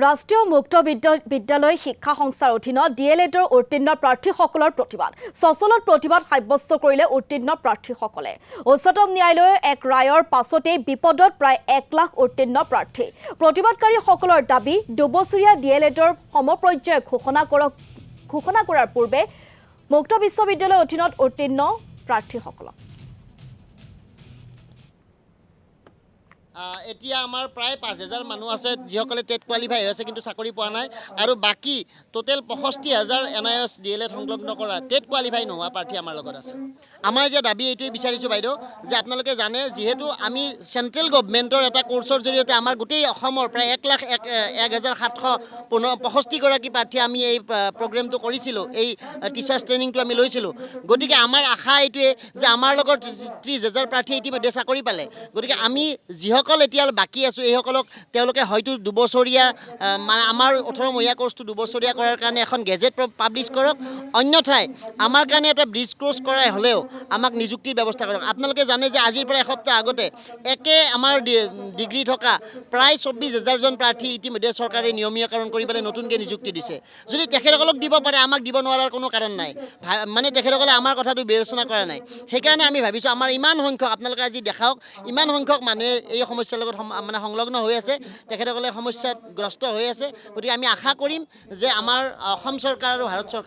ৰাষ্ট্ৰীয় মুক্ত বিদ্যালয় শিক্ষা সংস্থাৰ অধীনত DLEDৰ উত্তীৰ্ণ প্ৰাৰ্থীসকলৰ প্ৰতিবাদ সচলত প্ৰতিবাদ সাব্যস্ত কৰিলে উত্তীৰ্ণ প্ৰাৰ্থীসকলে উচ্চতম ন্যায়ালয়ৰ এক ৰায়ৰ পাছতেই বিপদত প্ৰায় 1 লাখ উত্তীৰ্ণ প্ৰাৰ্থী প্ৰতিবাদকাৰীসকলৰ দাবী দুবছৰীয়া DLEDৰ সমপৰ্যায় ঘোষণা কৰাৰ পূৰ্বে মুক্ত বিশ্ববিদ্যালয়ৰ অধীনত উত্তীৰ্ণ প্ৰাৰ্থীসকলক এতিয়া আমাৰ প্ৰায় 5000 মানুহ আছে যিসকলে টেট কোৱালিফাই হৈছে কিন্তু চাকৰি পোৱা নাই আৰু বাকি টোটেল 65000 NIOS DLED সংলগ্ন কৰা টেট কোৱালিফাই নোহোৱা প্ৰাৰ্থী আমাৰ লগত আছে আমাৰ এতিয়া দাবী এইটোৱে বিচাৰিছোঁ বাইদেউ যে আপোনালোকে জানে যিহেতু আমি চেন্ট্ৰেল গভৰ্ণমেণ্টৰ এটা কোৰ্চৰ জৰিয়তে আমাৰ গোটেই অসমৰ প্ৰায় 1,1765 গৰাকী প্ৰাৰ্থী আমি এই প্ৰগ্ৰেমটো কৰিছিলোঁ এই টিচাৰ্ছ ট্ৰেইনিংটো আমি লৈছিলোঁ গতিকে আমাৰ আশা এইটোৱে যে আমাৰ লগত 30000 প্ৰাৰ্থী ইতিমধ্যে চাকৰি পালে গতিকে আমি যিসকল এতিয়া বাকী আছোঁ এইসকলক তেওঁলোকে হয়তো দুবছৰীয়া আমাৰ 18 মহীয়া কোৰ্চটো দুবছৰীয়া কৰাৰ কাৰণে এখন গেজেট পাব্লিছ কৰক অন্যথাই আমাৰ কাৰণে এটা ব্ৰিজ ক্ৰছ কৰাই হ'লেও আমাক নিযুক্তিৰ ব্যৱস্থা কৰক আপোনালোকে জানে যে আজিৰ পৰা এসপ্তাহ আগতে আমাৰ ডিগ্ৰী থকা প্ৰায় 24000 জন প্ৰাৰ্থী ইতিমধ্যে চৰকাৰে নিয়মীয়কৰণ কৰি পেলাই নতুনকৈ নিযুক্তি দিছে যদি তেখেতসকলক দিব পাৰে আমাক দিব নোৱাৰাৰ কোনো কাৰণ নাই মানে তেখেতসকলে আমাৰ কথাটো বিবেচনা কৰা নাই সেইকাৰণে আমি ভাবিছোঁ আমাৰ ইমান সংখ্যক আপোনালোকে আজি দেখাওক ইমান সংখ্যক মানুহে এই সমস্যাৰ লগত মানে সংলগ্ন হৈ আছে তেখেতসকলে সমস্যাত গ্ৰস্ত হৈ আছে গতিকে আমি আশা কৰিম যে আমাৰ অসম চৰকাৰ আৰু ভাৰত চৰকাৰ